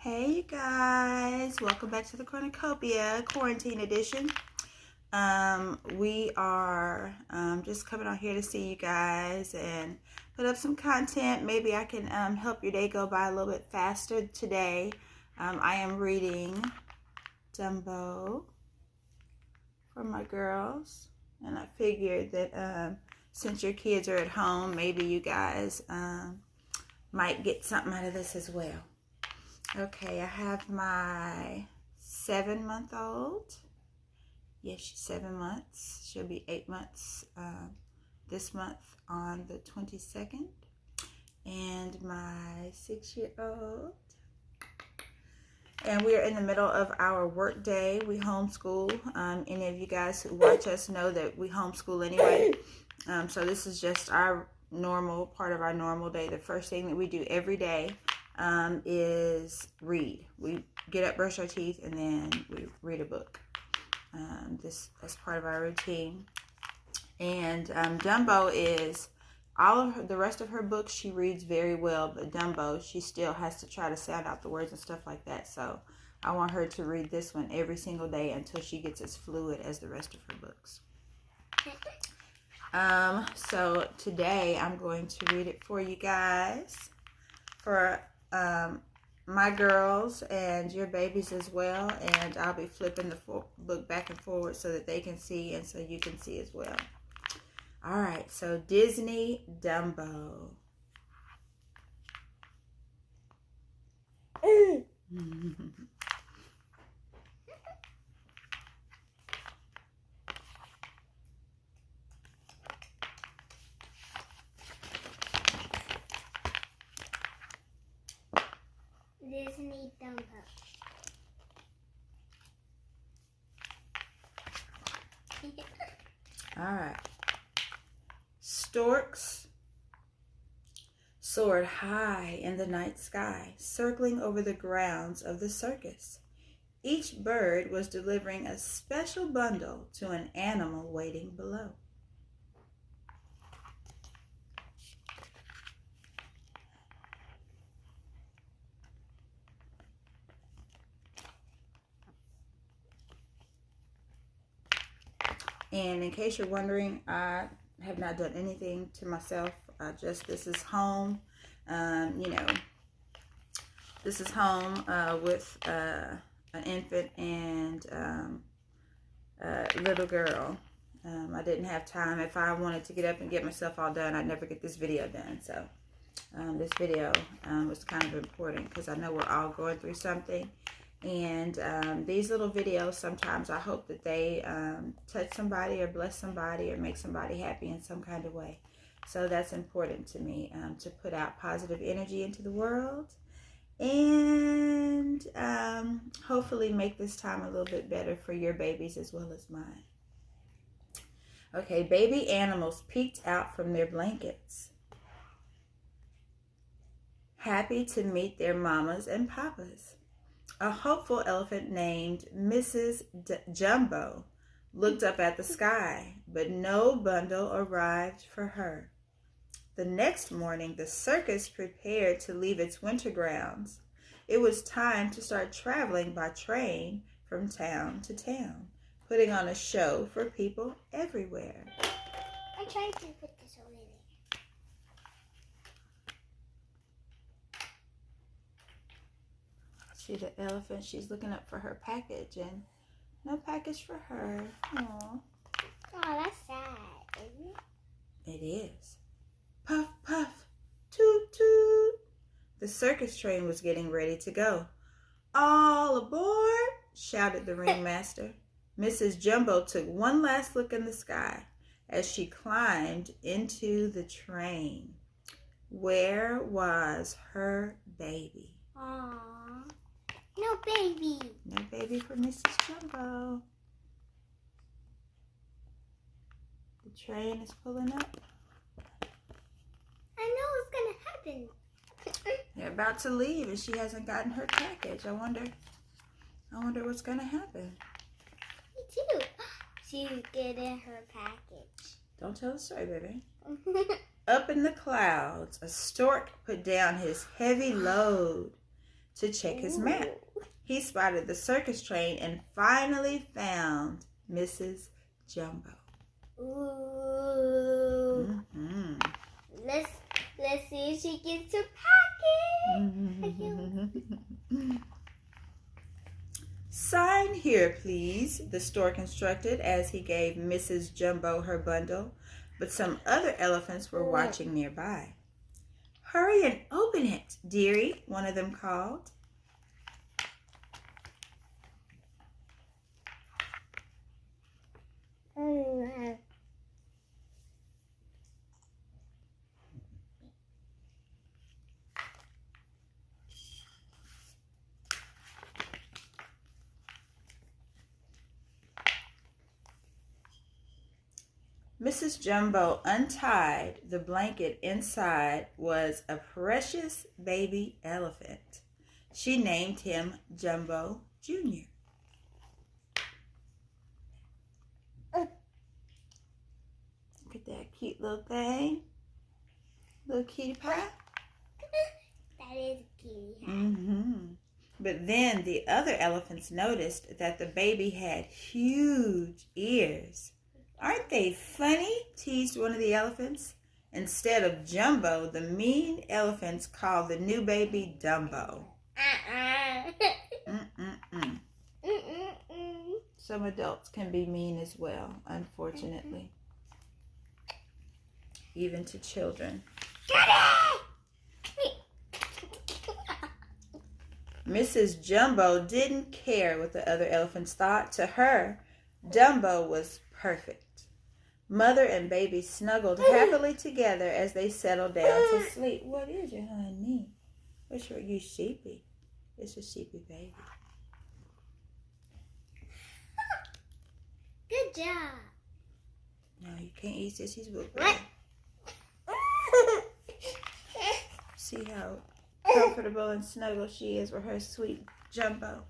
Hey you guys, welcome back to the Cornucopia quarantine edition. We are just coming on here to see you guys and put up some content. Maybe I can help your day go by a little bit faster today. I am reading Dumbo for my girls, and I figured that since your kids are at home, maybe you guys might get something out of this as well. Okay, I have my 7-month-old. Yes, she's 7 months. She'll be 8 months this month on the 22nd. And my 6-year-old. And we are in the middle of our work day. We homeschool. Any of you guys who watch us know that we homeschool anyway. So this is just our normal, part of our normal day. The first thing that we do every day is read. We get up, brush our teeth, and then we read a book. That's part of our routine. And Dumbo is all of the rest of her books she reads very well, but Dumbo, she still has to try to sound out the words and stuff like that. So I want her to read this one every single day until she gets as fluid as the rest of her books. So today I'm going to read it for you guys, for my girls and your babies as well, and I'll be flipping the book back and forward so that they can see and so you can see as well. All right, so Disney Dumbo. Disney Dumbo. All right. Storks soared high in the night sky, circling over the grounds of the circus. Each bird was delivering a special bundle to an animal waiting below. And in case you're wondering, I have not done anything to myself. This is home. This is home with an infant and a little girl. I didn't have time. If I wanted to get up and get myself all done, I'd never get this video done. So this video was kind of important because I know we're all going through something. And these little videos, sometimes I hope that they touch somebody or bless somebody or make somebody happy in some kind of way. So that's important to me, to put out positive energy into the world and hopefully make this time a little bit better for your babies as well as mine. Okay, baby animals peeked out from their blankets, happy to meet their mamas and papas. A hopeful elephant named Mrs. Jumbo looked up at the sky, but no bundle arrived for her. The next morning, the circus prepared to leave its winter grounds. It was time to start traveling by train from town to town, putting on a show for people everywhere. I tried to put this over there. See the elephant, she's looking up for her package and no package for her. Aww. Oh, that's sad, isn't it? It is. Puff, puff, toot, toot. The circus train was getting ready to go. All aboard, shouted the ringmaster. Mrs. Jumbo took one last look in the sky as she climbed into the train. Where was her baby? Aww. No baby. No baby for Mrs. Jumbo. The train is pulling up. I know what's gonna happen. They're about to leave and she hasn't gotten her package. I wonder what's gonna happen. Me too. She's getting her package. Don't tell the story, baby. Up in the clouds, a stork put down his heavy load. to check his map. He spotted the circus train and finally found Mrs. Jumbo. Ooh. Let's see if she gets her package. Sign here, please, the stork instructed as he gave Mrs. Jumbo her bundle, but some other elephants were watching nearby. Hurry and open it, dearie, one of them called. Mrs. Jumbo untied the blanket. Inside was a precious baby elephant. She named him Jumbo Jr. Look at that cute little thing. Little kitty pie. That is a kitty. But then the other elephants noticed that the baby had huge ears. Aren't they funny? Teased one of the elephants. Instead of Jumbo, the mean elephants called the new baby Dumbo. Some adults can be mean as well, unfortunately. Even to children. Mrs. Jumbo didn't care what the other elephants thought. To her, Dumbo was perfect. Mother and baby snuggled happily together as they settled down to sleep. What is it, honey? What's your, you sheepy? It's a sheepy baby. Good job. No, you can't eat Sissy's book. See how comfortable and snuggle she is with her sweet Jumbo.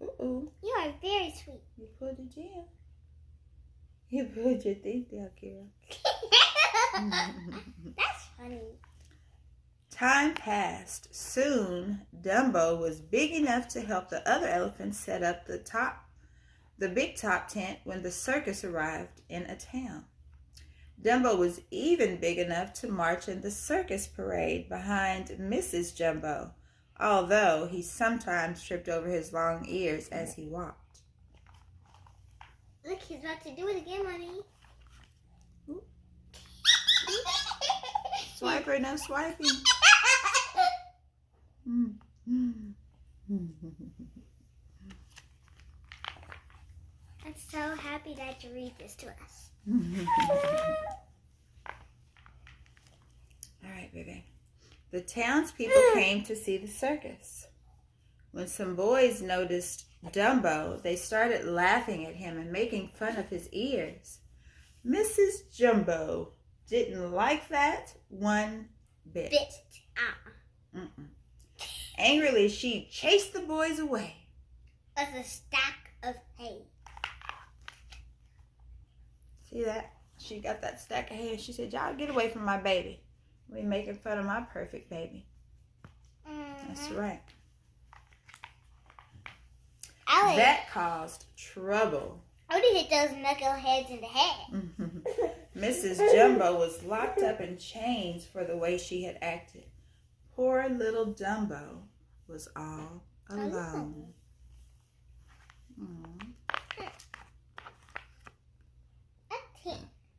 Uh-oh. You are very sweet. You pulled your jam. You pulled your teeth out, Kira. That's funny. Time passed. Soon, Dumbo was big enough to help the other elephants set up the big top tent when the circus arrived in a town. Dumbo was even big enough to march in the circus parade behind Mrs. Jumbo, although he sometimes tripped over his long ears as he walked. Look, he's about to do it again, Mommy. Swiper, no swiping. I'm so happy that you read this to us. All right, baby. The townspeople came to see the circus. When some boys noticed Dumbo, they started laughing at him and making fun of his ears. Mrs. Jumbo didn't like that one bit. Angrily, she chased the boys away. With a stack of hay. See that? She got that stack of hay and she said, y'all get away from my baby. We making fun of my perfect baby. That's right. Alex, that caused trouble. I would have hit those knuckleheads in the head. Mrs. Jumbo was locked up in chains for the way she had acted. Poor little Dumbo was all alone.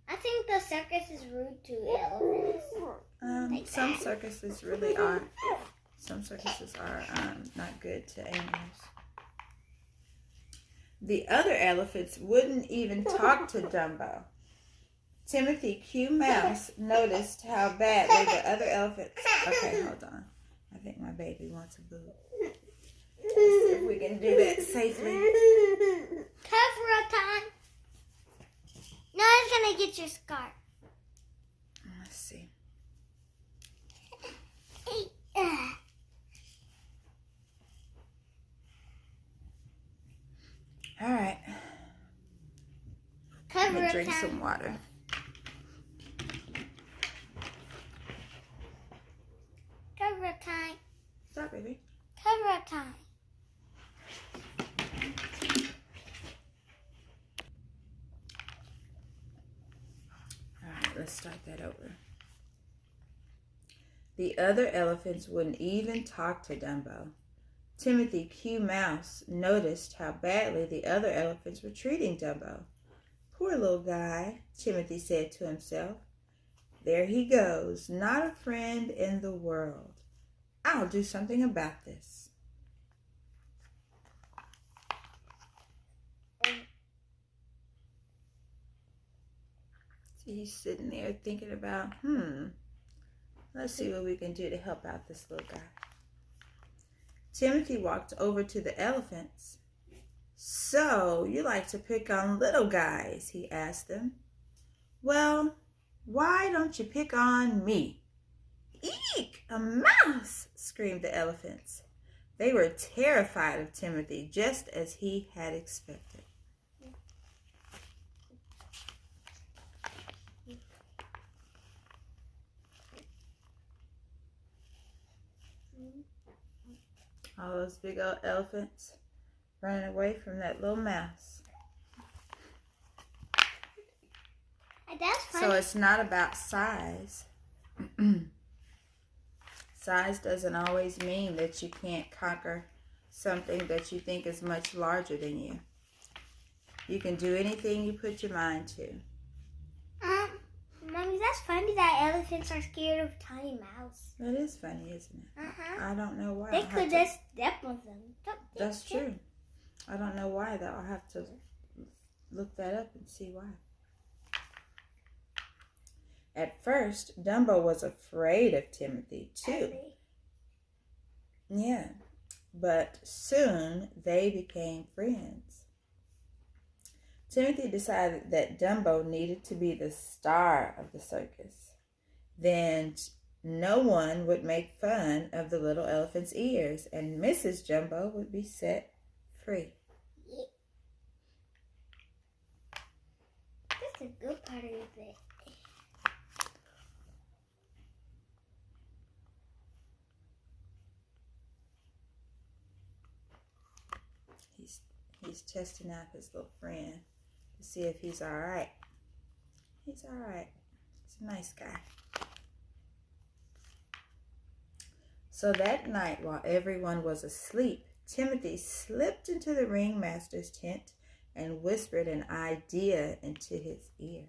I think the circus is rude to elephants. Some circuses really are. Some circuses are not good to animals. The other elephants wouldn't even talk to Dumbo. Timothy Q. Mouse noticed how badly the other elephants... Okay, hold on. I think my baby wants a boo. Let's see if we can do that safely. Cover up time. No, it's going to get your scarf. Let's see. All right. Cover Let me up drink time. some water. start, baby. Cover up time. Alright, let's start that over. The other elephants wouldn't even talk to Dumbo. Timothy Q. Mouse noticed how badly the other elephants were treating Dumbo. Poor little guy, Timothy said to himself. There he goes, not a friend in the world. I'll do something about this. So he's sitting there thinking about, let's see what we can do to help out this little guy. Timothy walked over to the elephants. So, you like to pick on little guys, he asked them. Well, why don't you pick on me? Eek! A mouse! Screamed the elephants. They were terrified of Timothy, just as he had expected. All those big old elephants running away from that little mouse. That's funny. So it's not about size. Size doesn't always mean that you can't conquer something that you think is much larger than you. You can do anything you put your mind to. Mommy, that's funny that elephants are scared of tiny mouse. That is funny, isn't it? I don't know why. They could just step on them. That's true. I don't know why, though. I'll have to look that up and see why. At first, Dumbo was afraid of Timothy, too. Yeah, but soon they became friends. Timothy decided that Dumbo needed to be the star of the circus. Then no one would make fun of the little elephant's ears, and Mrs. Jumbo would be set free. That's a good part of it. He's testing out his little friend to see if he's all right. He's all right. He's a nice guy. So that night, while everyone was asleep, Timothy slipped into the ringmaster's tent and whispered an idea into his ear.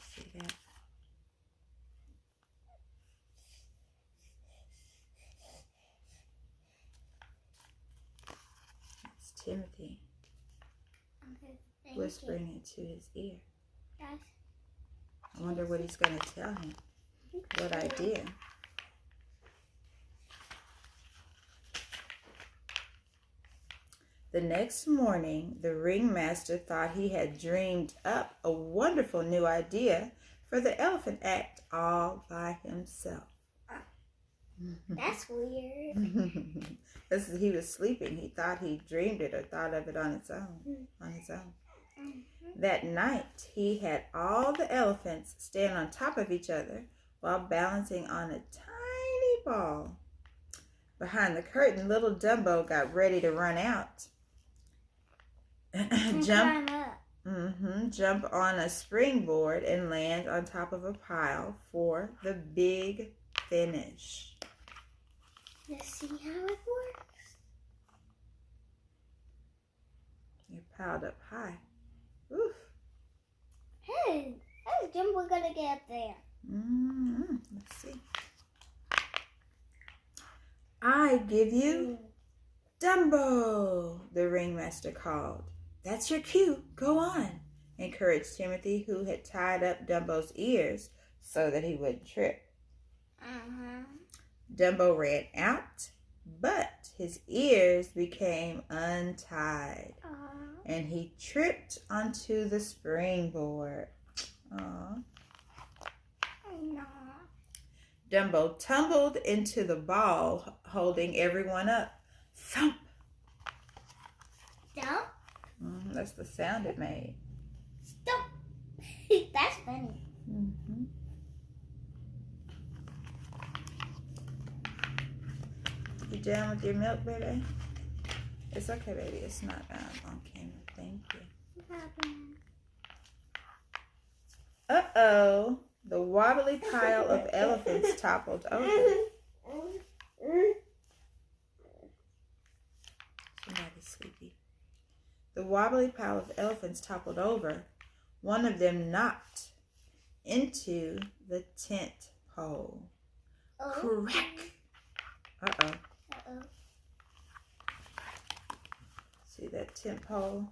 See that? Timothy whispering into his ear. I wonder what he's going to tell him. What idea? The next morning, the ringmaster thought he had dreamed up a wonderful new idea for the elephant act all by himself. That's weird. He was sleeping. He thought he dreamed it or thought of it on its own. That night, he had all the elephants stand on top of each other while balancing on a tiny ball. Behind the curtain, little Dumbo got ready to run out. Jump on a springboard and land on top of a pile for the big finish. Let's see how it works. You're piled up high. Oof. Hey, how's Jumbo gonna get up there? Let's see. I give you Dumbo, the ringmaster called. That's your cue. Go on, encouraged Timothy, who had tied up Dumbo's ears so that he wouldn't trip. Dumbo ran out, but his ears became untied, and he tripped onto the springboard. Dumbo tumbled into the ball, holding everyone up. Thump! Thump? That's the sound it made. Stop! That's funny. done with your milk, baby? It's okay, baby. It's not on camera. Thank you. Uh-oh. The wobbly pile of elephants toppled over. Somebody's sleepy. The wobbly pile of elephants toppled over. One of them knocked into the tent pole. Crack. Uh-oh. See that tent pole?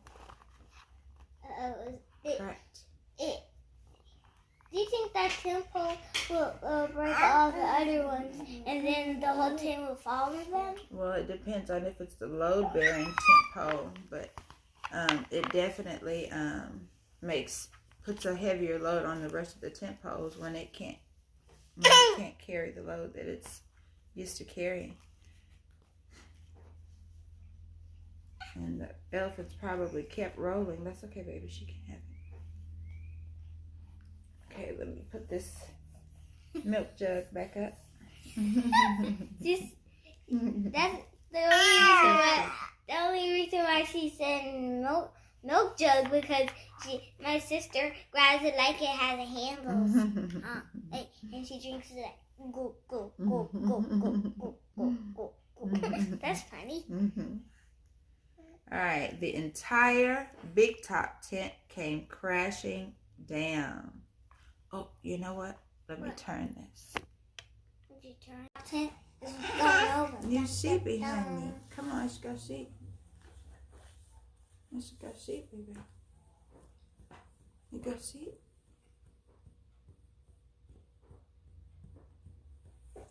Cracked. Do you think that tent pole will break all the other ones and then the whole tent will fall with them? Well, it depends on if it's the load-bearing tent pole, but it definitely puts a heavier load on the rest of the tent poles when it can't carry the load that it's used to carrying. And the elephants probably kept rolling. That's okay, baby. She can have it. Okay, let me put this milk jug back up. That's the only reason why she said milk jug, because my sister grabs it like it has a handle, and she drinks it like go go go go go go go go go. That's funny. All right, the entire big top tent came crashing down. Oh, you know what? Let me turn this. Did you turn the tent? It's going over. You see behind me. Come on, let's go see. Let's go see, baby. You go see?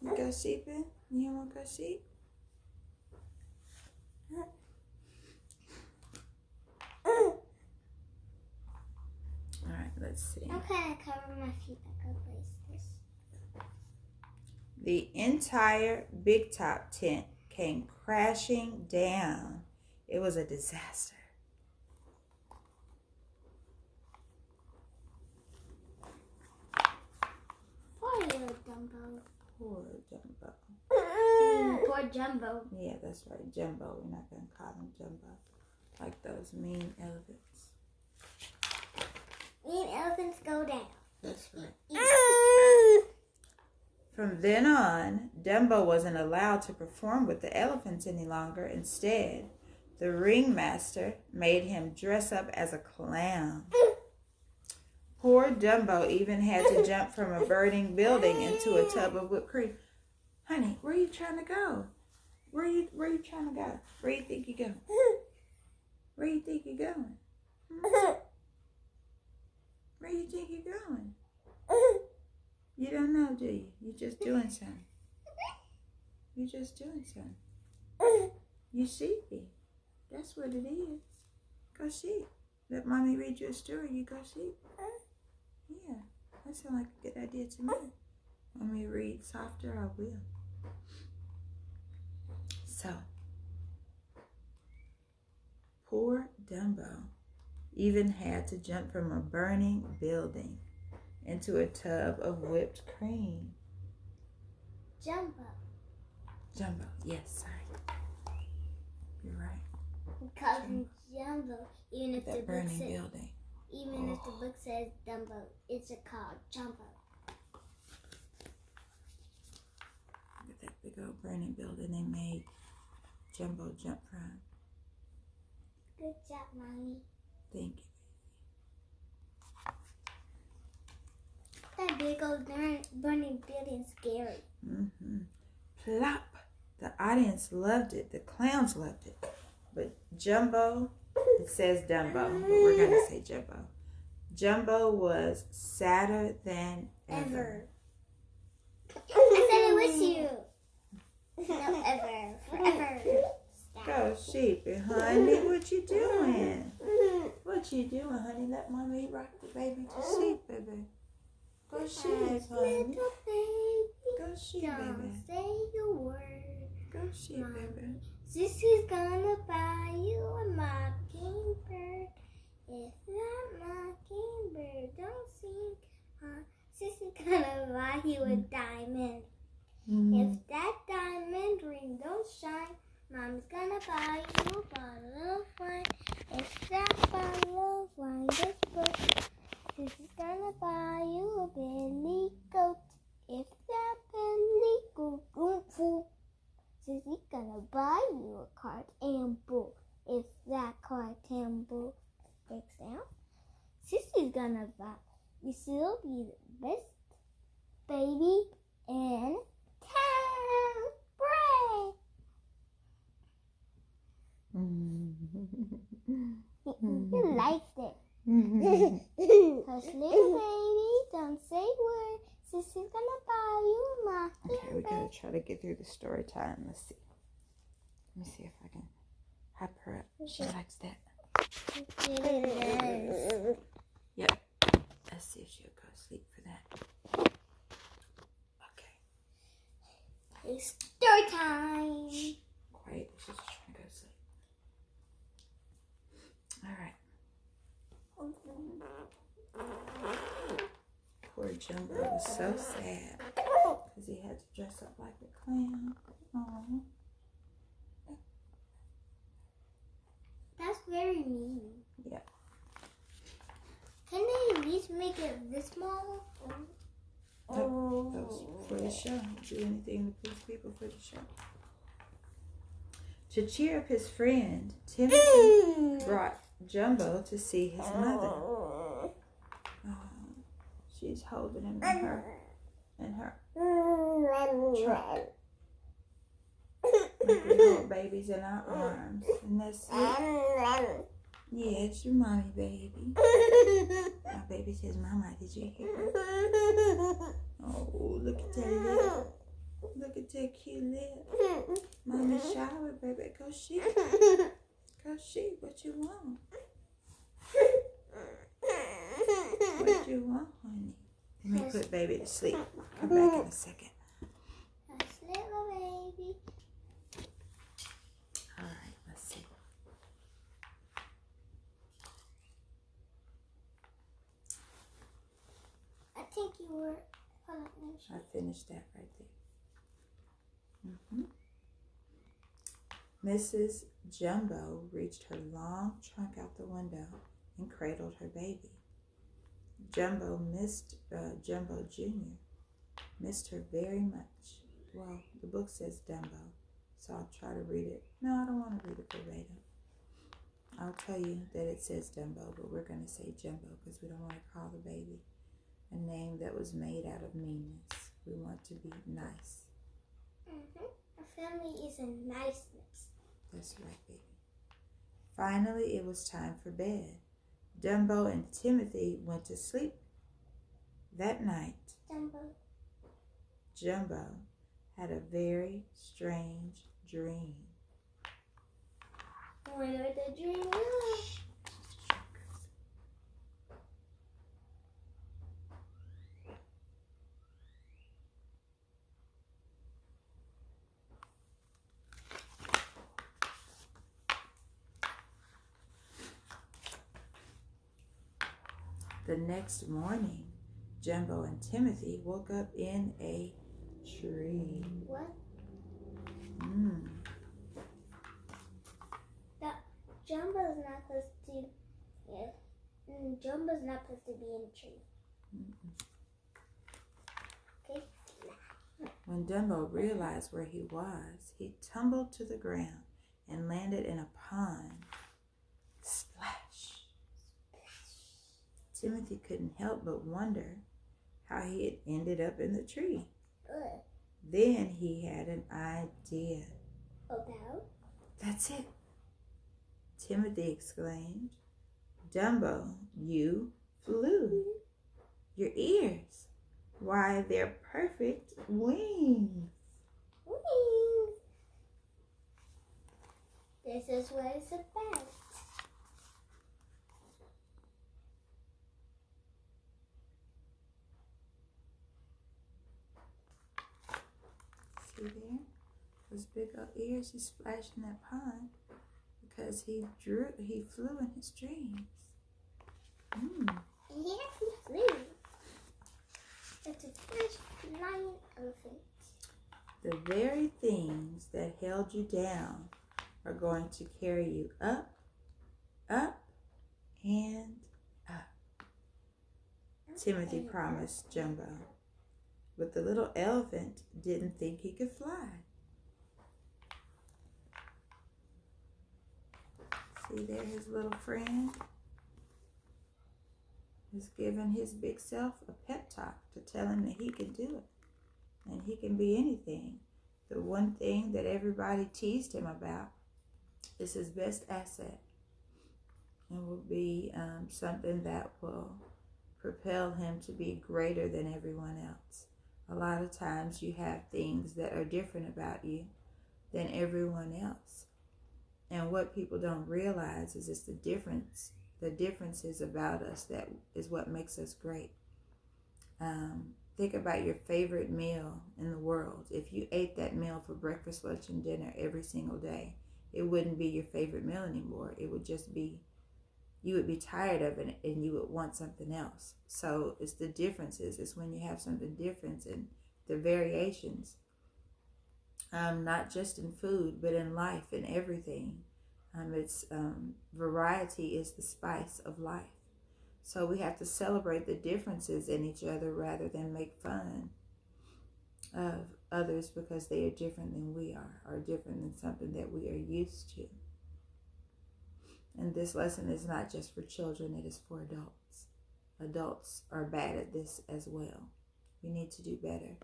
You go see, Ben? You want to go see? All right, let's see. I'm kind of covering my feet. I can place this. The entire big top tent came crashing down. It was a disaster. Poor little Dumbo. Poor Jumbo. Poor Jumbo. Yeah, that's right, Jumbo. We're not going to call him Jumbo. Like those mean elephants. Mean elephants go down. That's right. From then on, Dumbo wasn't allowed to perform with the elephants any longer. Instead, the ringmaster made him dress up as a clown. Poor Dumbo even had to jump from a burning building into a tub of whipped cream. Honey, where are you trying to go? Where you trying to go? Where you think you're going? Where you think you're going? Where you think you're going? You don't know, do you? You're just doing something. You're just doing something. You sleepy. That's what it is. Go sleep. Let mommy read you a story. You go sleep. Yeah, that sounds like a good idea to me. Want me to read softer? I will. So, poor Dumbo even had to jump from a burning building into a tub of whipped cream. Jumbo. Jumbo, yes, sorry. You're right. We call him Jumbo, even if the book burning says, building. Even if the book says Dumbo, it's called Jumbo. Look at that big old burning building they made Jumbo jump from. Good job, Mommy. Thank you. That big old burning building's scary. Mm-hmm. Plop. The audience loved it. The clowns loved it. But Jumbo, it says Dumbo, but we're going to say Jumbo. Jumbo was sadder than ever. I said it with you. No, ever. Forever. Go sheep, honey. What you doing? What you doing, honey? Let mommy rock the baby to sleep, baby. Go sheep, honey. Little baby, Go sheep, don't baby. say a word. Go sheep, baby. Sissy's gonna buy you a mockingbird. If that mockingbird don't sing, Sissy's gonna buy you a diamond. If that diamond ring don't shine, Mom's gonna buy you a bottle of wine. If that bottle of wine gets broke, Sissy's gonna buy you a billy goat. If that billy goat won't fool, Sissy's gonna buy you a cart and bull. If that cart and bull breaks down, Sissy's gonna buy you. She'll be the best baby in town. Bray! You liked it. Hush, little baby, don't say a word. Sissy's gonna buy you a mockingbird. Okay, we gotta try to get through the story time. Let's see. Let me see if I can hype her up. She likes that. Yep. Let's see if she'll go to sleep for that. Okay. It's story time. Quiet. She's just trying to go to sleep. All right. Poor Jumbo was so sad because he had to dress up like a clown. Aww. That's very mean. Yeah. Can they at least make it this small? That was for the show. Do anything to please people for the show. To cheer up his friend, Timothy brought Jumbo to see his mother. Oh, she's holding him in her trunk. Like we hold babies in our arms. And that's it. Yeah, it's your mommy, baby. My baby says, Mama, did you hear her? Oh, look at that lip. Look at that cute lip. Mommy showered, baby. Go she. Go she. What you want? What you want, honey? Let me put baby to sleep. Come back in a second. Hush, little baby. All right, let's see. I think you were. I finished that right there. Mrs. Jumbo reached her long trunk out the window and cradled her baby. Jumbo missed Jumbo Jr. Missed her very much. Well, the book says Dumbo, so I'll try to read it. No, I don't want to read it verbatim. I'll tell you that it says Dumbo, but we're going to say Jumbo because we don't want to call the baby a name that was made out of meanness. We want to be nice. A family is a niceness. That's right, baby. Finally, it was time for bed. Dumbo and Timothy went to sleep. That night, Jumbo had a very strange dream. I wonder what the dream was. The next morning, Jumbo and Timothy woke up in a tree. What? Jumbo's not supposed to. Yeah. Jumbo's not supposed to be in a tree. Okay. When Dumbo realized where he was, he tumbled to the ground and landed in a pond. Splash! Timothy couldn't help but wonder how he had ended up in the tree. Then he had an idea. About? That's it, Timothy exclaimed. Dumbo, you flew. Your ears, why, they're perfect wings. Wings. This is what it's about. See there? Those big old ears he splashed in that pond because he flew in his dreams. And he actually flew. It's a first flying elephant. The very things that held you down are going to carry you up, up, and up. Timothy promised Jumbo, but the little elephant didn't think he could fly. See there, his little friend is giving his big self a pep talk to tell him that he can do it and he can be anything. The one thing that everybody teased him about is his best asset and will be something that will propel him to be greater than everyone else. A lot of times you have things that are different about you than everyone else. And what people don't realize is it's the differences about us that is what makes us great. Think about your favorite meal in the world. If you ate that meal for breakfast, lunch, and dinner every single day, it wouldn't be your favorite meal anymore. It would just be, you would be tired of it and you would want something else. So it's the differences. It's when you have something different and the variations, not just in food, but in life and everything. Variety is the spice of life. So we have to celebrate the differences in each other rather than make fun of others because they are different than we are or different than something that we are used to. And this lesson is not just for children, it is for adults. Adults are bad at this as well. We need to do better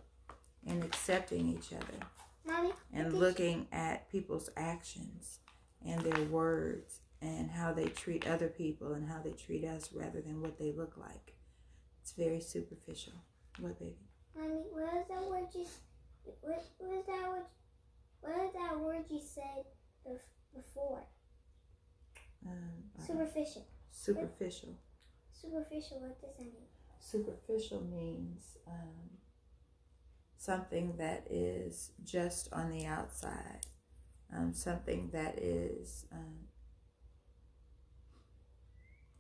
in accepting each other. Mommy, and looking at people's actions and their words and how they treat other people and how they treat us rather than what they look like. It's very superficial. What, baby? Mommy, what is that word you said before? Superficial. Superficial. Superficial, what does that mean? Superficial means something that is just on the outside. Something that is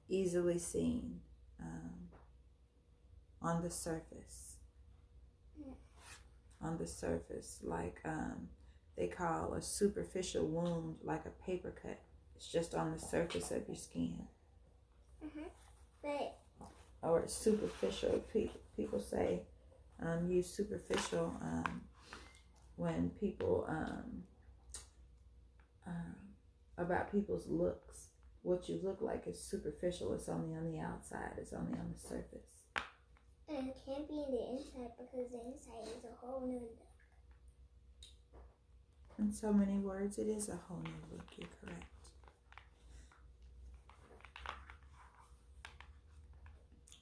easily seen on the surface. On the surface, like they call a superficial wound like a paper cut. It's just on the surface of your skin. But or superficial. People say use superficial when people about people's looks. What you look like is superficial. It's only on the outside. It's only on the surface. And it can't be in the inside because the inside is a whole new look. In so many words, it is a whole new look. You're correct.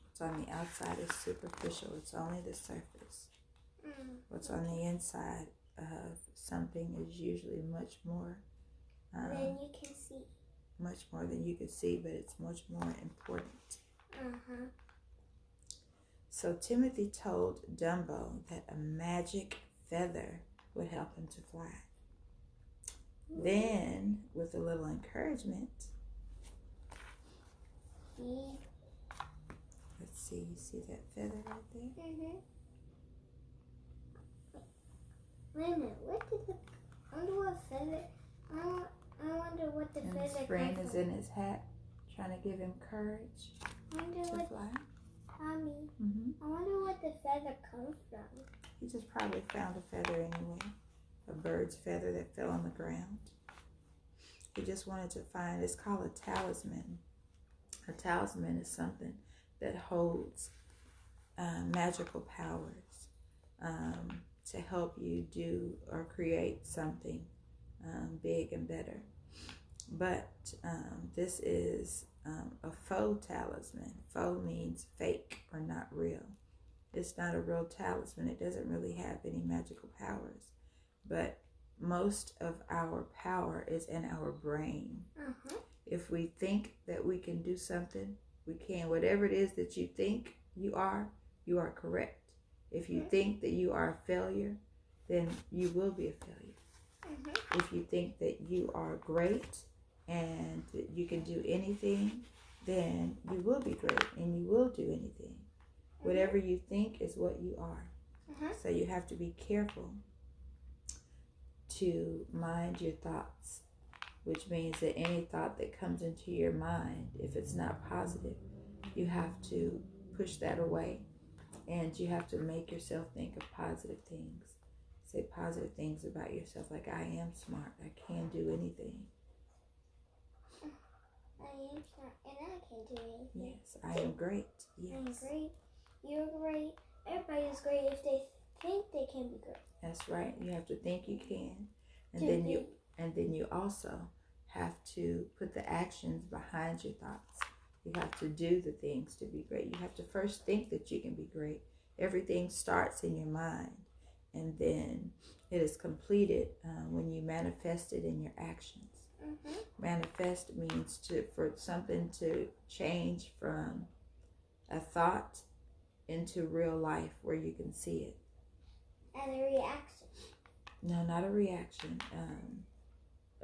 What's on the outside is superficial. It's only the surface. What's on the inside of something is usually much more than you can see. Much more than you can see, but it's much more important. So Timothy told Dumbo that a magic feather would help him to fly. Then, with a little encouragement, let's see, you see that feather right there? Wait a minute, I wonder what feather, I wonder what the and feather his friend is in his hat, trying to give him courage to fly. Mommy, I wonder what the feather comes from. He just probably found a feather anyway. A bird's feather that fell on the ground. He just wanted to find, it's called a talisman. A talisman is something that holds magical powers to help you do or create something big and better. But this is a faux talisman. Faux means fake or not real. It's not a real talisman. It doesn't really have any magical powers. But most of our power is in our brain. If we think that we can do something, we can. Whatever it is that you think you are correct. If you think that you are a failure, then you will be a failure. If you think that you are great and that you can do anything, then you will be great and you will do anything. Whatever you think is what you are. So you have to be careful to mind your thoughts which means that any thought that comes into your mind, if it's not positive, you have to push that away, and you have to make yourself think of positive things. Say positive things about yourself, like I am smart, I can do anything. I am smart and I can do anything. Yes, I am great. Yes. I am great. You're great. Everybody is great if they think they can be great. That's right. You have to think you can, and then you also have to put the actions behind your thoughts. You have to do the things to be great. You have to first think that you can be great. Everything starts in your mind, and then it is completed when you manifest it in your actions. Manifest means for something to change from a thought into real life where you can see it. And a reaction. No, not a reaction.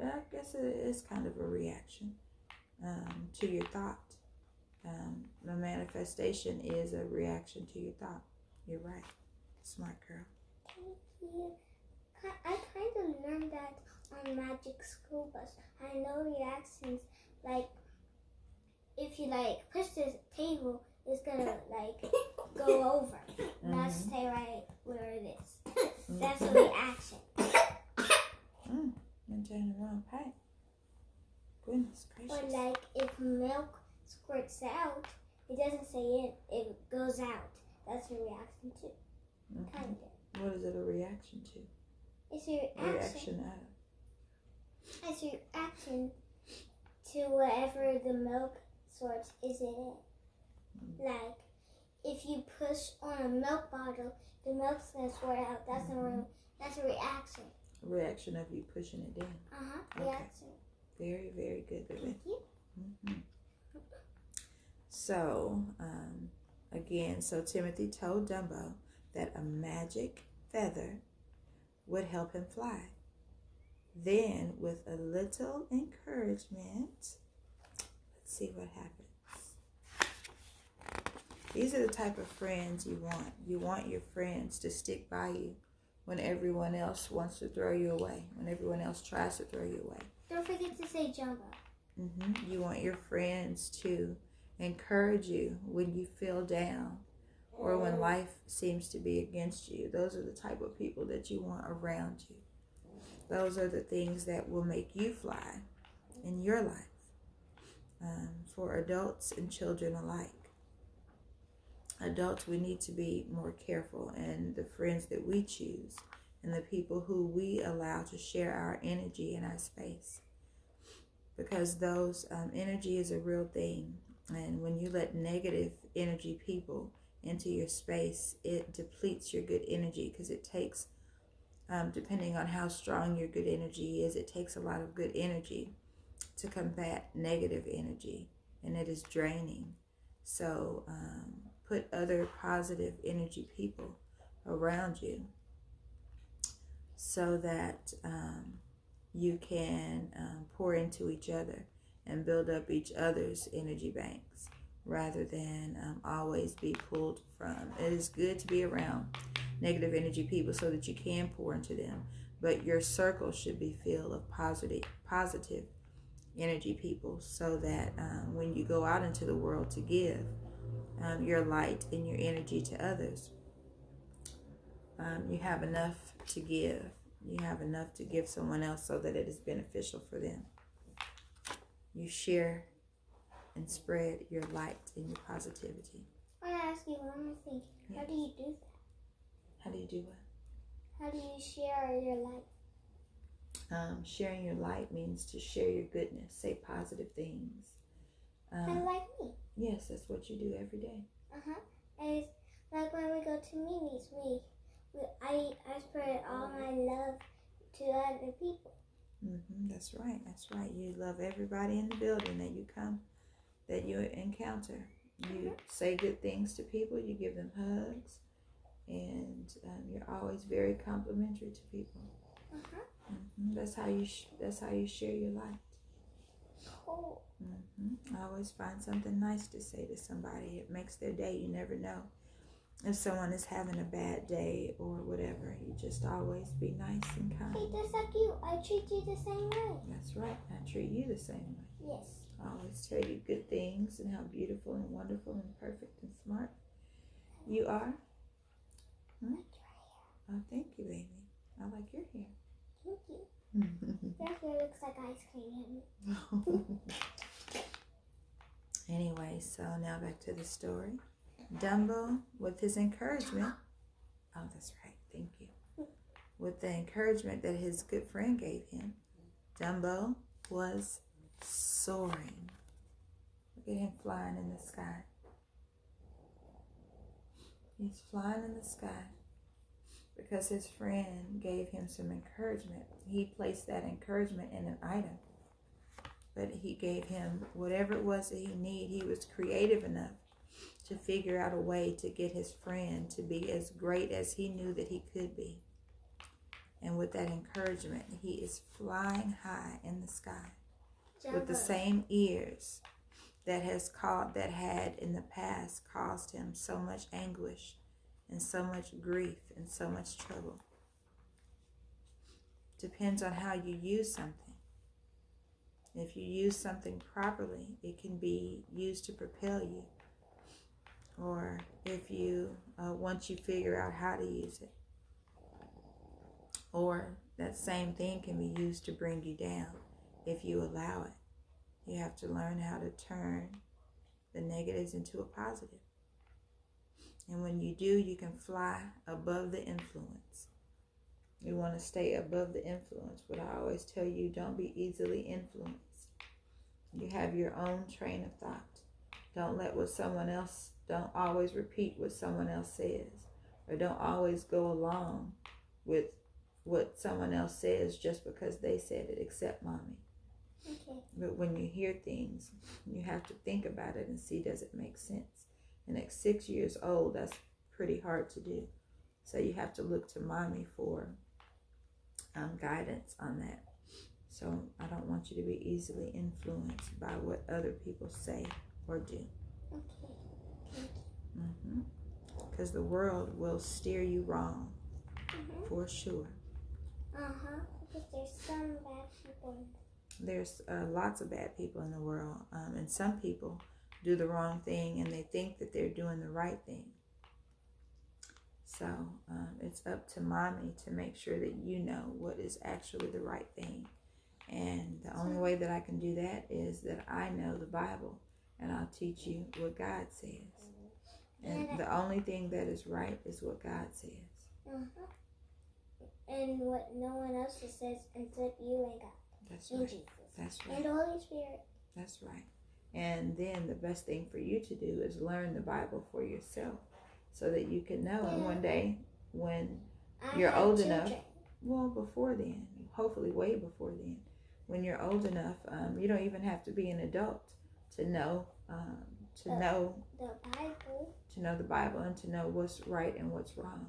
I guess it is kind of a reaction to your thought. The manifestation is a reaction to your thought. You're right. Smart girl. Thank you. I kind of learned that on Magic School Bus. I know reactions, like if you push this table, it's gonna go over, not stay right where it is. That's a reaction. I'm turning the wrong pipe. Goodness gracious. Or if milk squirts out, it doesn't stay in, it goes out. That's a reaction too. Kind of. What is it a reaction to? It's a reaction. Reaction of? It's a reaction to whatever the milk source is in it. If you push on a milk bottle, the milk's gonna squirt out. That's a reaction. A reaction of you pushing it down. Okay. Reaction. Very, very good, baby. Thank you. So, again, Timothy told Dumbo that a magic feather would help him fly. Then, with a little encouragement, let's see what happens. These are the type of friends you want. You want your friends to stick by you when everyone else wants to throw you away, when everyone else tries to throw you away. Don't forget to say Jumbo. You want your friends to encourage you when you feel down or when life seems to be against you. Those are the type of people that you want around you. Those are the things that will make you fly in your life, for adults and children alike. Adults, we need to be more careful in the friends that we choose and the people who we allow to share our energy and our space, because those energy is a real thing. And when you let negative energy people into your space, it depletes your good energy, because it takes, depending on how strong your good energy is, it takes a lot of good energy to combat negative energy, and it is draining. So put other positive energy people around you so that you can pour into each other and build up each other's energy banks, rather than always be pulled from. It is good to be around negative energy people so that you can pour into them, but your circle should be filled of positive energy people, so that when you go out into the world to give your light and your energy to others, you have enough to give. You have enough to give someone else so that it is beneficial for them. You share and spread your light and your positivity. I want to ask you one more thing. Yes. How do you do that? How do you do what? How do you share your light? Sharing your light means to share your goodness, say positive things. Kind of like me. Yes, that's what you do every day. And it's like when we go to Mimi's, I spread all my love to other people. That's right. That's right. You love everybody in the building that you encounter. You say good things to people. You give them hugs, and you're always very complimentary to people. That's how you share your light. Cool. I always find something nice to say to somebody. It makes their day. You never know. if someone is having a bad day or whatever, you just always be nice and kind. Hey, just like you, I treat you the same way. That's right. I treat you the same way. Yes. I always tell you good things and how beautiful and wonderful and perfect and smart you are. Oh, thank you, baby. I like your hair. Thank you. Your hair looks like ice cream. Anyway, so now back to the story. Dumbo, with his encouragement. Oh, that's right. Thank you. With the encouragement that his good friend gave him, Dumbo was soaring. Look at him flying in the sky. He's flying in the sky because his friend gave him some encouragement. He placed that encouragement in an item, but he gave him whatever it was that he needed. He was creative enough to figure out a way to get his friend to be as great as he knew that he could be. And with that encouragement, he is flying high in the sky with the same ears that had in the past caused him so much anguish and so much grief and so much trouble. Depends on how you use something. If you use something properly, it can be used to propel you. Or if you, once you figure out how to use it. Or that same thing can be used to bring you down if you allow it. You have to learn how to turn the negatives into a positive. And when you do, you can fly above the influence. You want to stay above the influence. But I always tell you, don't be easily influenced. You have your own train of thought. Don't always repeat what someone else says. Or don't always go along with what someone else says just because they said it, except mommy. Okay. But when you hear things, you have to think about it and see, does it make sense? And at 6 years old, that's pretty hard to do. So you have to look to mommy for guidance on that. So I don't want you to be easily influenced by what other people say or do. Okay. Because the world will steer you wrong, for sure. Because there's some bad people. There's lots of bad people in the world, and some people do the wrong thing and they think that they're doing the right thing. So it's up to mommy to make sure that you know what is actually the right thing. And the only way that I can do that is that I know the Bible, and I'll teach you what God says. And the only thing that is right is what God says. And what no one else says except you and God. That's and right. Jesus. That's right. And the Holy Spirit. That's right. And then the best thing for you to do is learn the Bible for yourself so that you can know. And one day when you're old enough, well, before then, hopefully way before then, when you're old enough, you don't even have to be an adult to know the Bible. To know the Bible and to know what's right and what's wrong.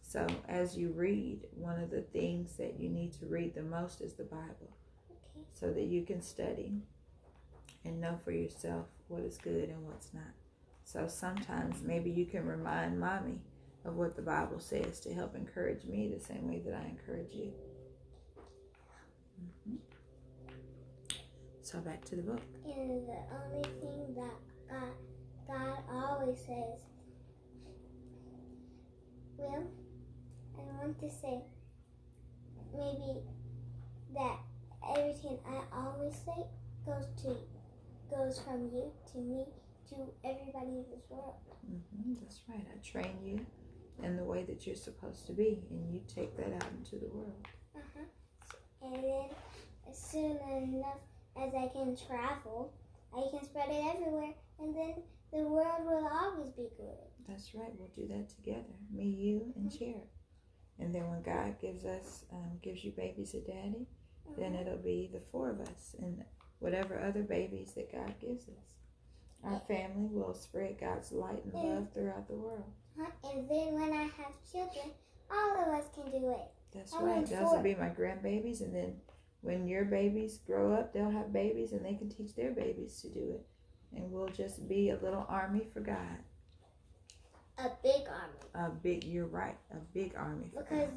So as you read, one of the things that you need to read the most is the Bible. So that you can study and know for yourself what is good and what's not. So sometimes maybe you can remind mommy of what the Bible says to help encourage me the same way that I encourage you. So back to the book. And the only thing that God always says, well, I want to say maybe that everything I always say goes from you to me to everybody in this world. That's right. I train you in the way that you're supposed to be, and you take that out into the world. And then as soon enough as I can travel, I can spread it everywhere, and then the world will always be good. That's right. We'll do that together. Me, you, and Cherub. And then when God gives you babies a daddy, then it'll be the four of us and whatever other babies that God gives us. Our family will spread God's light and love throughout the world. And then when I have children, all of us can do it. That's right. Those will be my grandbabies. And then when your babies grow up, they'll have babies and they can teach their babies to do it. And we'll just be a little army for God. A big army. You're right, a big army. Because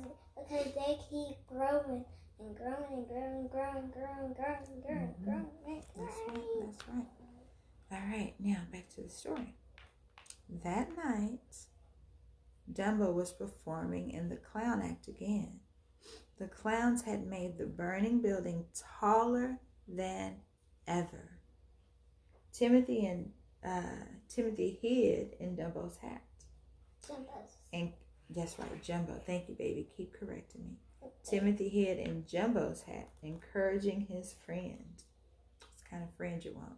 they keep growing and growing and growing. That's right. All right, now back to the story. That night, Dumbo was performing in the clown act again. The clowns had made the burning building taller than ever. Timothy hid in Dumbo's hat. And that's right, Jumbo. Thank you, baby. Keep correcting me. Okay. Timothy hid in Jumbo's hat, encouraging his friend. It's the kind of friend you want.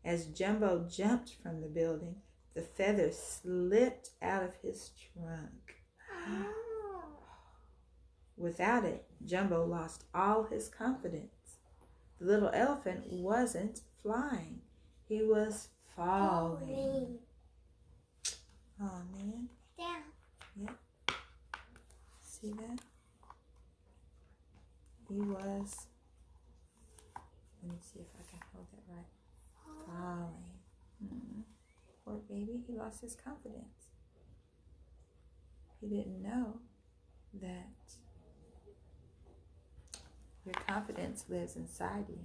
As Jumbo jumped from the building, the feather slipped out of his trunk. Without it, Jumbo lost all his confidence. The little elephant wasn't flying. He was falling. Oh, man. Down. Yep. See that? He was, let me see if I can hold that right. Falling. Poor baby, he lost his confidence. He didn't know that your confidence lives inside you,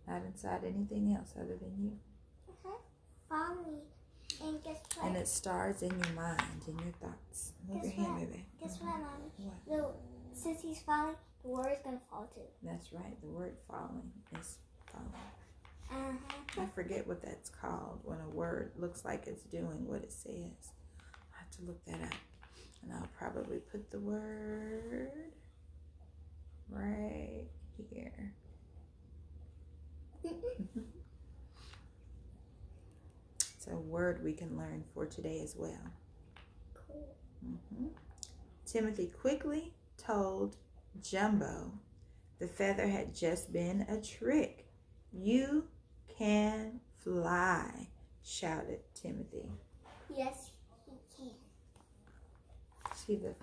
not inside anything else other than you. Falling. And guess what? And it starts in your mind, in your thoughts. Move your hand, baby. Guess what, Mommy? What? Since he's falling, the word is going to fall too. That's right. The word falling is falling. I forget what that's called when a word looks like it's doing what it says. I have to look that up. And I'll probably put the word right here. It's a word we can learn for today as well. Cool. Timothy quickly told Jumbo the feather had just been a trick. You can fly, shouted Timothy. Yes, he can. See, the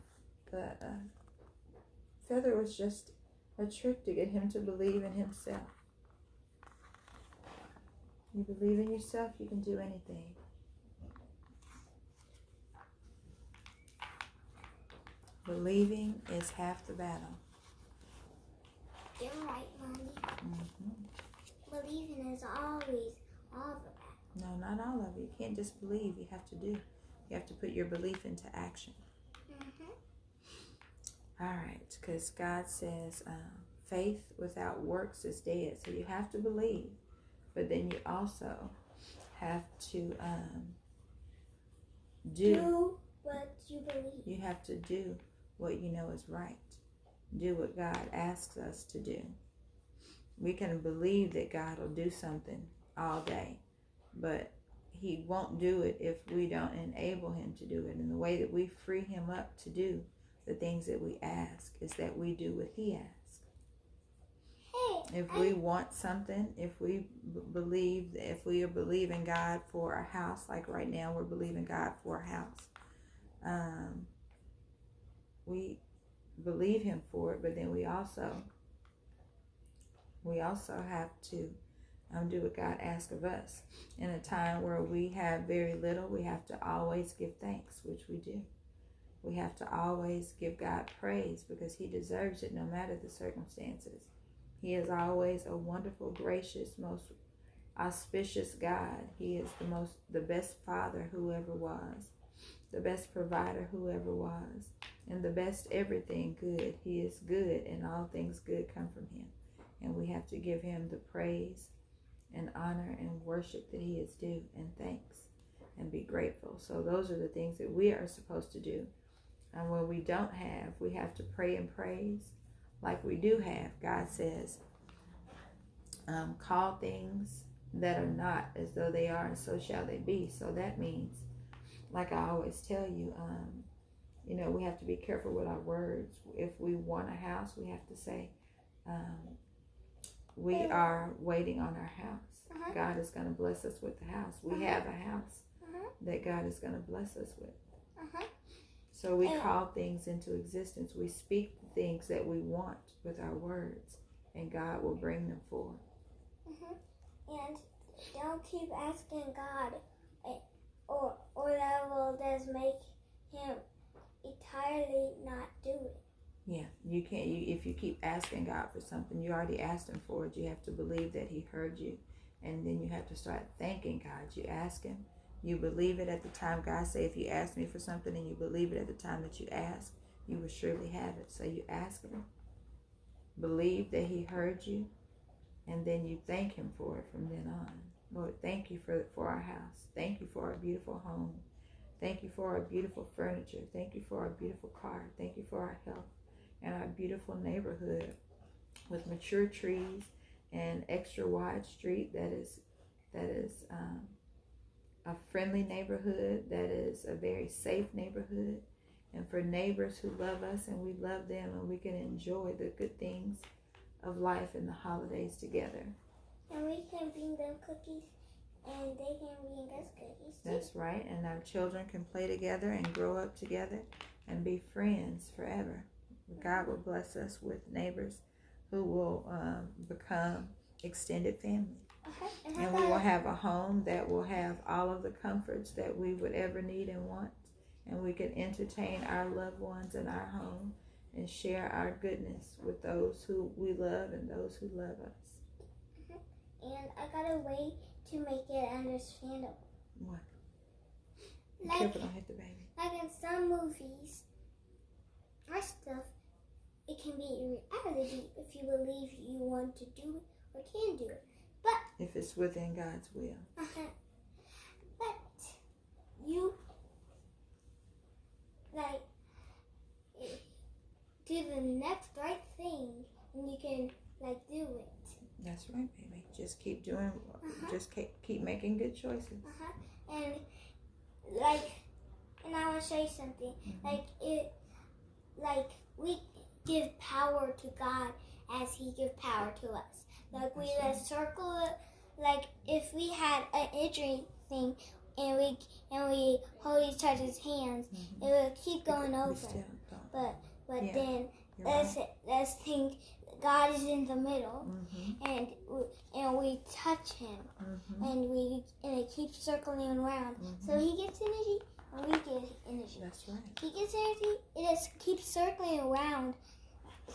feather was just a trick to get him to believe in himself. You believe in yourself, you can do anything. Believing is half the battle. You're right, Mommy. Believing is always all the battle. No, not all of it. You can't just believe. You have to do. You have to put your belief into action. All right, because God says faith without works is dead. So you have to believe, but then you also have to do what you believe. You have to do what you know is right. Do what God asks us to do. We can believe that God will do something all day, but he won't do it if we don't enable him to do it. And the way that we free him up to do the things that we ask is that we do what he asks. If we want something, if we believe, if we are believing God for a house, like right now we're believing God for a house, we believe him for it, but then we also have to do what God asks of us. In a time where we have very little, we have to always give thanks, which we do. We have to always give God praise because he deserves it no matter the circumstances. He is always a wonderful, gracious, most auspicious God. He is the best father who ever was, the best provider who ever was, and the best everything good. He is good, and all things good come from him. And we have to give him the praise and honor and worship that he is due, and thanks, and be grateful. So those are the things that we are supposed to do. And when we don't have, we have to pray and praise like we do have. God says, call things that are not as though they are, and so shall they be. So that means, like I always tell you, we have to be careful with our words. If we want a house, we have to say, we are waiting on our house. God is going to bless us with the house. We have a house that God is going to bless us with. So we call things into existence. We speak the things that we want with our words, and God will bring them forth. And don't keep asking God or or that will just make him entirely not do it. Yeah, you can't. If you keep asking God for something, you already asked Him for it. You have to believe that He heard you, and then you have to start thanking God. You ask Him, you believe it at the time. God say, if you ask me for something and you believe it at the time that you ask, you will surely have it. So you ask Him, believe that He heard you, and then you thank Him for it from then on. Lord, thank you for our house. Thank you for our beautiful home. Thank you for our beautiful furniture. Thank you for our beautiful car. Thank you for our health and our beautiful neighborhood with mature trees and extra wide street that is a friendly neighborhood, that is a very safe neighborhood, and for neighbors who love us and we love them, and we can enjoy the good things of life in the holidays together. And we can bring them cookies, and they can bring us cookies too. That's right, and our children can play together and grow up together and be friends forever. God will bless us with neighbors who will become extended family. And we will have a home that will have all of the comforts that we would ever need and want. And we can entertain our loved ones in our home and share our goodness with those who we love and those who love us. And I got a way to make it understandable. What? Be Like, careful, don't hit the baby. Like in some movies or stuff, it can be reality if you believe you want to do it or can do it. But if it's within God's will. But you do the next right thing, and you can do it. That's right, baby. Just keep doing. Just keep making good choices. And and I want to show you something. We give power to God as He gives power to us. We just circle it. If we had an injury thing and we hold each other's hands, it would keep going over. But then let's think God is in the middle, and we touch Him, and it keeps circling around. So He gets energy, and we get energy. That's right. He gets energy. It just keeps circling around.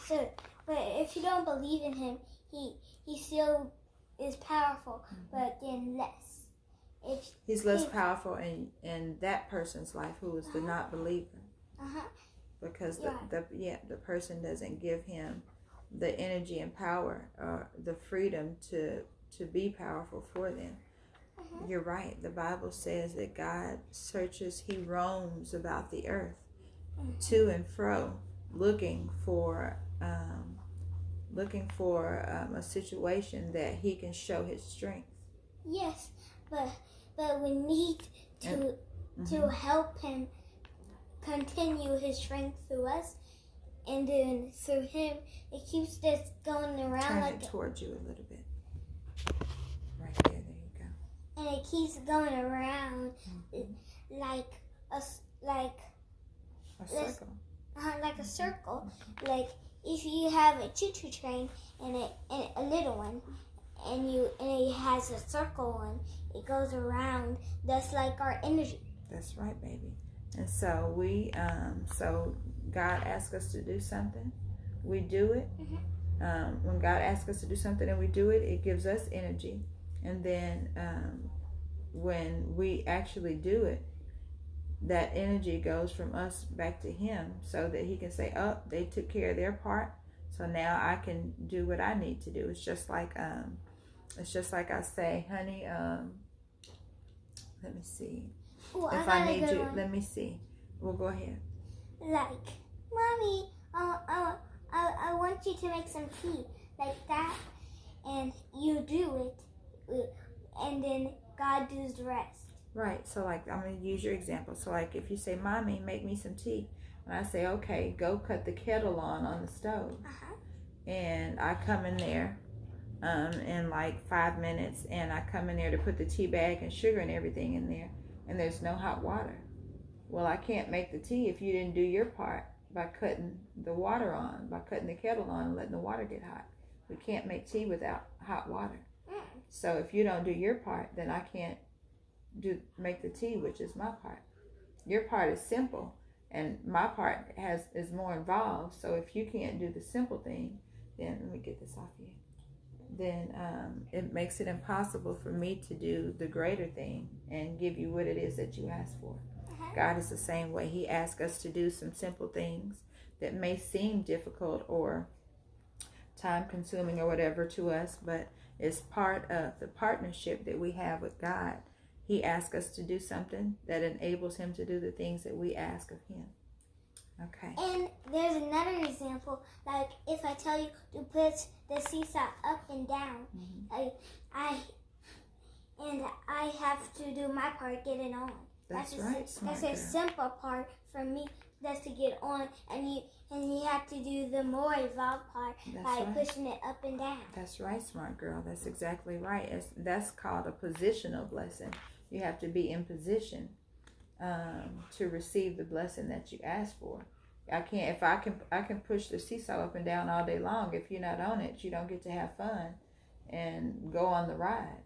So, but if you don't believe in Him, He still is powerful, but then less. He's less powerful in that person's life who is the not believer. Because the person doesn't give him the energy and power or the freedom to be powerful for them. You're right. The Bible says that God searches, He roams about the earth to and fro, looking for a situation that He can show His strength. Yes, but we need to help Him continue His strength through us, and then through Him, it keeps just going around. Turn it towards you a little bit. Right there you go. And it keeps going around like a circle. Like a circle. If you have a choo-choo train and a little one, and it has a circle one, it goes around. That's like our energy. That's right, baby. And so so God asks us to do something, we do it. When God asks us to do something and we do it, it gives us energy. And then when we actually do it, that energy goes from us back to Him, so that He can say, "Oh, they took care of their part, so now I can do what I need to do." It's just like I say, "Honey, let me see. Ooh, if I need you, let me see." Well, go ahead. Mommy, I want you to make some tea like that, and you do it, and then God does the rest. Right. So I'm going to use your example. So if you say, "Mommy, make me some tea," and I say, "Okay, go cut the kettle on the stove," and I come in there in 5 minutes, and I come in there to put the tea bag and sugar and everything in there, and there's no hot water. Well, I can't make the tea if you didn't do your part by cutting the water on, by cutting the kettle on and letting the water get hot. We can't make tea without hot water. So if you don't do your part, then I can't make the tea, which is my part. Your part is simple, and my part is more involved. So if you can't do the simple thing, then let me get this off you. Then it makes it impossible for me to do the greater thing and give you what it is that you ask for. God is the same way. He asks us to do some simple things that may seem difficult or time consuming or whatever to us, but it's part of the partnership that we have with God. He asks us to do something that enables him to do the things that we ask of him. Okay. And there's another example, like if I tell you to put the seesaw up and down, I have to do my part, get it on. That's right, smart That's a simple part for me, just to get on, and you have to do the more involved part by pushing it up and down. That's right, smart girl. That's exactly right. That's called a positional blessing. You have to be in position to receive the blessing that you ask for. I can push the seesaw up and down all day long. If you're not on it, you don't get to have fun and go on the ride.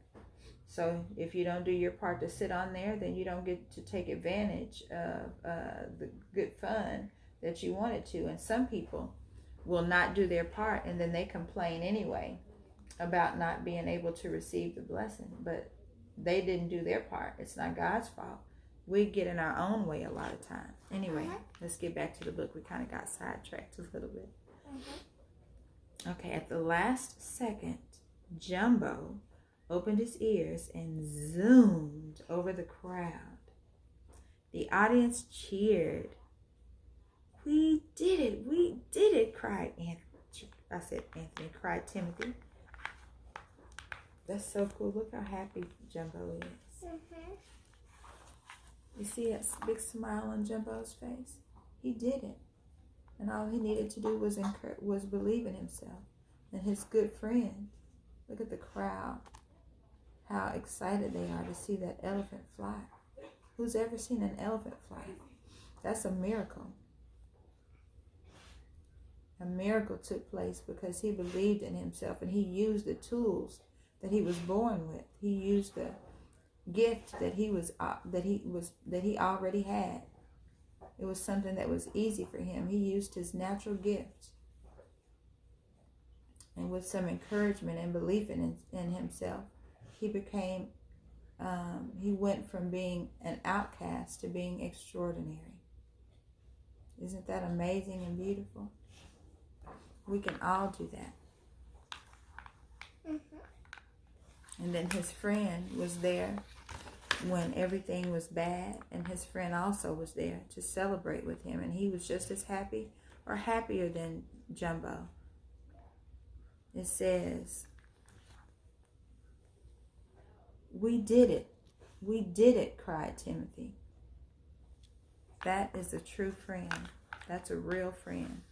So if you don't do your part to sit on there, then you don't get to take advantage of the good fun that you wanted to. And some people will not do their part, and then they complain anyway about not being able to receive the blessing. But they didn't do their part. It's not God's fault. We get in our own way a lot of time. Anyway, let's get back to the book. We kind of got sidetracked a little bit. Okay, at the last second, Jumbo opened his ears and zoomed over the crowd. The audience cheered. "We did it! We did it!" cried Anthony, cried Timothy. That's so cool. Look how happy Jumbo is. You see that big smile on Jumbo's face? He did it. And all he needed to do was believe in himself and his good friend. Look at the crowd. How excited they are to see that elephant fly. Who's ever seen an elephant fly? That's a miracle. A miracle took place because he believed in himself, and he used the tools that he was born with. He used the gift that he already had. It was something that was easy for him. He used his natural gift, and with some encouragement and belief in himself, he went from being an outcast to being extraordinary. Isn't that amazing and beautiful? We can all do that. And then his friend was there when everything was bad, and his friend also was there to celebrate with him, and he was just as happy or happier than Jumbo. It says, "We did it. We did it," cried Timothy. That is a true friend. That's a real friend.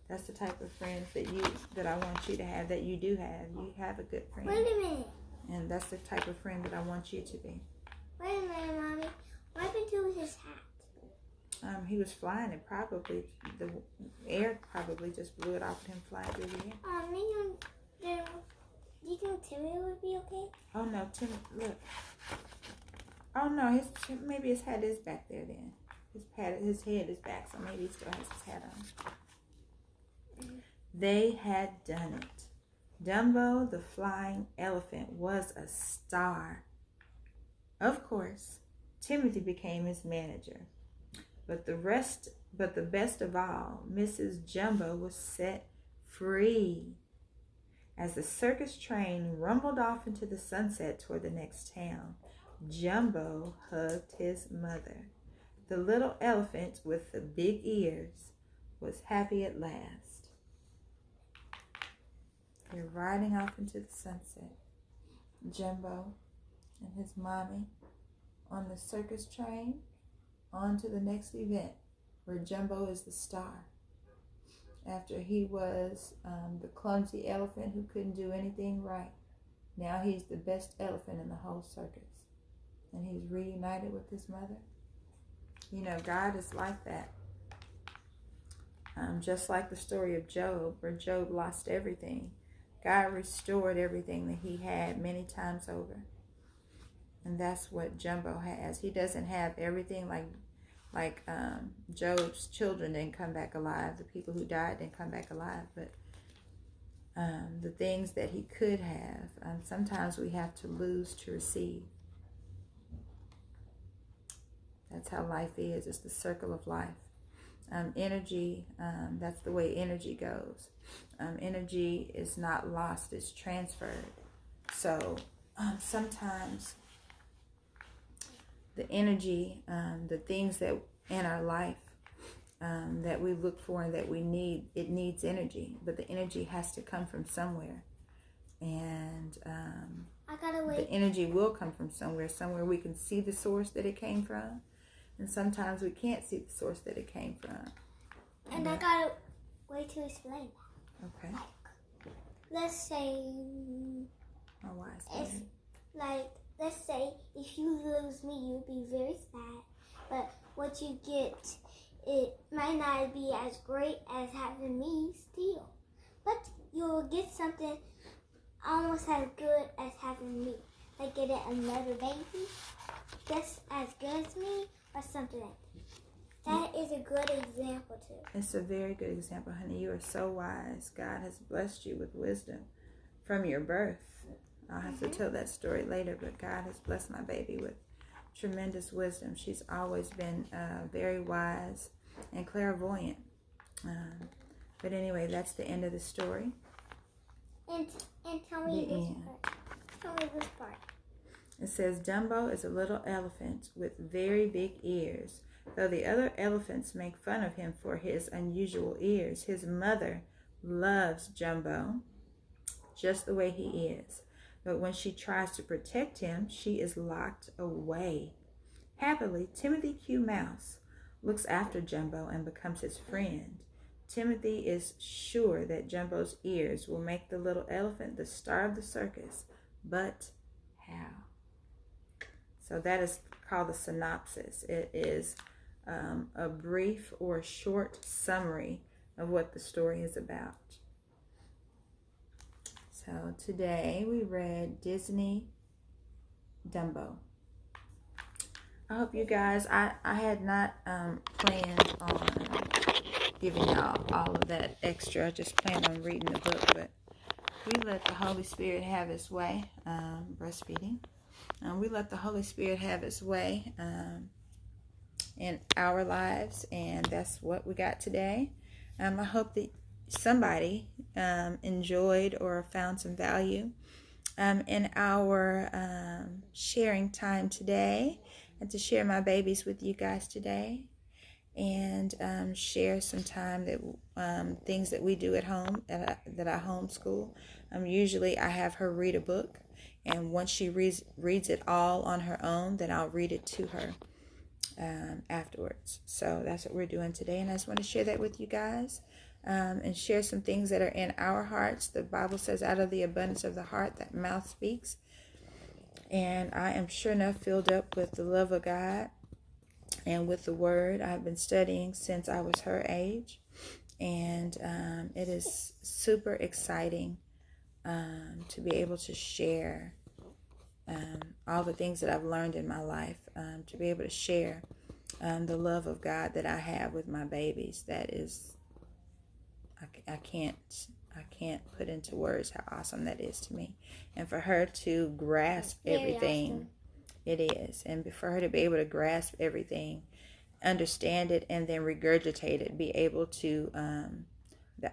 That's the type of friends that I want you to have, that you do have. You have a good friend. Wait a minute. And that's the type of friend that I want you to be. Wait a minute, Mommy. What happened to his hat? He was flying, and probably the air probably just blew it off of him flying through the air. Do you think Timmy would be okay? Oh no, Timmy! Look. Oh no, maybe his hat is back there. Then his head is back, so maybe he still has his hat on. They had done it. Dumbo the flying elephant was a star. Of course, Timothy became his manager. But the best of all, Mrs. Jumbo was set free. As the circus train rumbled off into the sunset toward the next town, Jumbo hugged his mother. The little elephant with the big ears was happy at last. They're riding off into the sunset. Jumbo and his mommy on the circus train on to the next event, where Jumbo is the star. After he was the clumsy elephant who couldn't do anything right, now he's the best elephant in the whole circus. And he's reunited with his mother. You know, God is like that. Just like the story of Job, where Job lost everything. God restored everything that he had many times over. And that's what Jumbo has. He doesn't have everything like Job's children didn't come back alive. The people who died didn't come back alive. But the things that he could have, sometimes we have to lose to receive. That's how life is. It's the circle of life. Energy, that's the way energy goes. Energy is not lost, it's transferred. So sometimes the energy, the things that in our life that we look for and that we need, it needs energy. But the energy has to come from somewhere. And the energy will come from somewhere. Somewhere we can see the source that it came from. And sometimes we can't see the source that it came from. And I got a way to explain that. Okay. Let's say, let's say if you lose me, you'd be very sad. But what you get, it might not be as great as having me still. But you'll get something almost as good as having me. Like getting another baby, just as good as me. Or something like that. That is a good example too. It's a very good example, honey. You are so wise. God has blessed you with wisdom from your birth. I'll have to tell that story later, but God has blessed my baby with tremendous wisdom. She's always been very wise and clairvoyant. But anyway, that's the end of the story. And tell me this part. Tell me this part. It says, Dumbo is a little elephant with very big ears. Though the other elephants make fun of him for his unusual ears, his mother loves Jumbo just the way he is. But when she tries to protect him, she is locked away. Happily, Timothy Q. Mouse looks after Jumbo and becomes his friend. Timothy is sure that Jumbo's ears will make the little elephant the star of the circus. But how? So that is called the synopsis. It is a brief or short summary of what the story is about. So today we read Disney Dumbo. I hope you guys, I had not planned on giving y'all all of that extra. I just planned on reading the book, but we let the Holy Spirit have his way, breastfeeding. We let the Holy Spirit have his way in our lives, and that's what we got today. I hope that somebody enjoyed or found some value in our sharing time today, and to share my babies with you guys today, and share some time that things that we do at home that I homeschool. Usually I have her read a book. And once she reads it all on her own, then I'll read it to her afterwards. So that's what we're doing today. And I just want to share that with you guys and share some things that are in our hearts. The Bible says, out of the abundance of the heart, that mouth speaks. And I am sure enough filled up with the love of God and with the Word. I've been studying since I was her age. And it is super exciting to be able to share all the things that I've learned in my life, to be able to share the love of God that I have with my babies. That is, I can't put into words how awesome that is to me. And for her to grasp everything, awesome. It is. And for her to be able to grasp everything, understand it, and then regurgitate it, be able to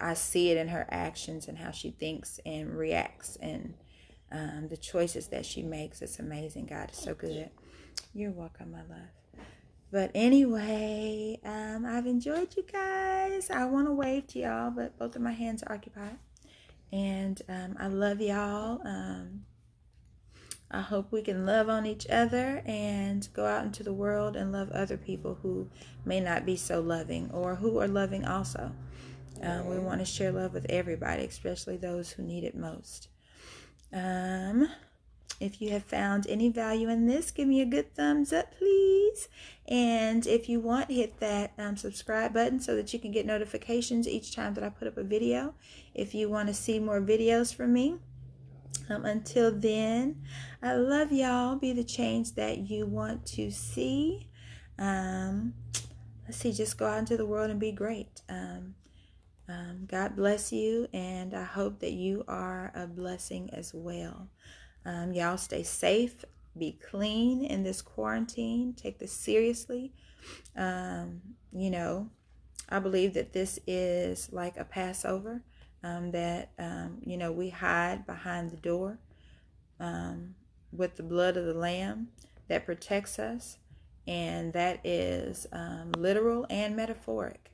I see it in her actions and how she thinks and reacts, and the choices that she makes. It's amazing. God is so good. You're welcome, my love. But anyway, I've enjoyed you guys. I want to wave to y'all, but both of my hands are occupied. And I love y'all. I hope we can love on each other and go out into the world and love other people who may not be so loving, or who are loving also. We want to share love with everybody, especially those who need it most. If you have found any value in this, give me a good thumbs up, please. And if you want, hit that subscribe button so that you can get notifications each time that I put up a video. If you want to see more videos from me, Until then, I love y'all. Be the change that you want to see. Let's see, just go out into the world and be great. God bless you, and I hope that you are a blessing as well. Y'all stay safe, be clean in this quarantine. Take this seriously. You know, I believe that this is like a Passover, that, you know, we hide behind the door with the blood of the Lamb that protects us. And that is literal and metaphoric.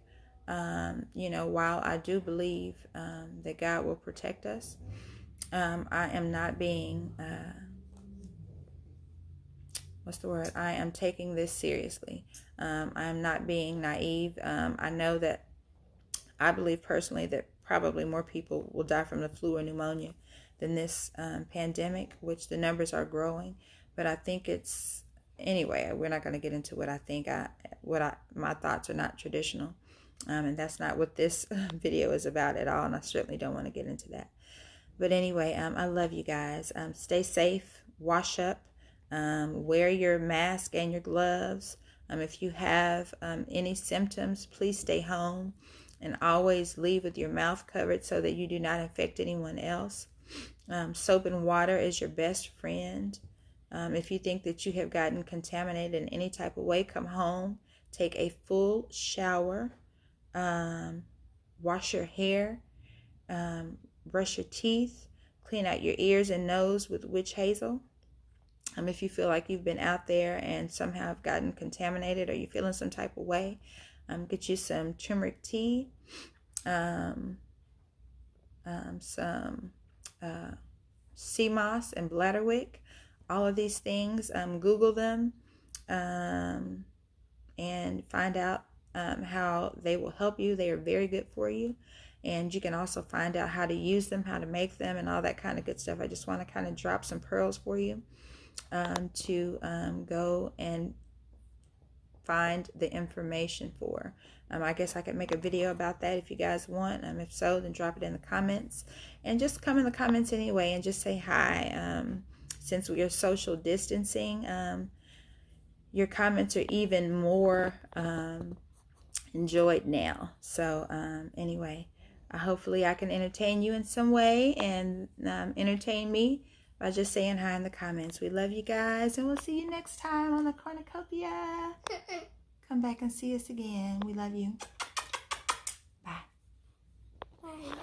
You know, while I do believe that God will protect us, I am not being, I am taking this seriously. I am not being naive. I know that I believe personally that probably more people will die from the flu or pneumonia than this pandemic, which the numbers are growing. But I think it's, anyway, we're not going to get into what I think. My thoughts are not traditional. And that's not what this video is about at all. And I certainly don't want to get into that. But anyway, I love you guys. Stay safe, wash up, wear your mask and your gloves. If you have any symptoms, please stay home and always leave with your mouth covered so that you do not infect anyone else. Soap and water is your best friend. If you think that you have gotten contaminated in any type of way, come home, take a full shower, wash your hair, brush your teeth, clean out your ears and nose with witch hazel. If you feel like you've been out there and somehow have gotten contaminated or you're feeling some type of way, get you some turmeric tea, some sea moss and bladderwick. All of these things, Google them and find out how they will help you. They are very good for you. And you can also find out how to use them, how to make them, and all that kind of good stuff. I just want to kind of drop some pearls for you to go and find the information for. I guess I could make a video about that if you guys want. If so, then drop it in the comments. And just come in the comments anyway and just say hi. Since we are social distancing, your comments are even more enjoyed now. So anyway, hopefully I can entertain you in some way and entertain me by just saying hi in the comments. We love you guys, and we'll see you next time on the Cornucopia. Come back and see us again. We love you. Bye. Bye.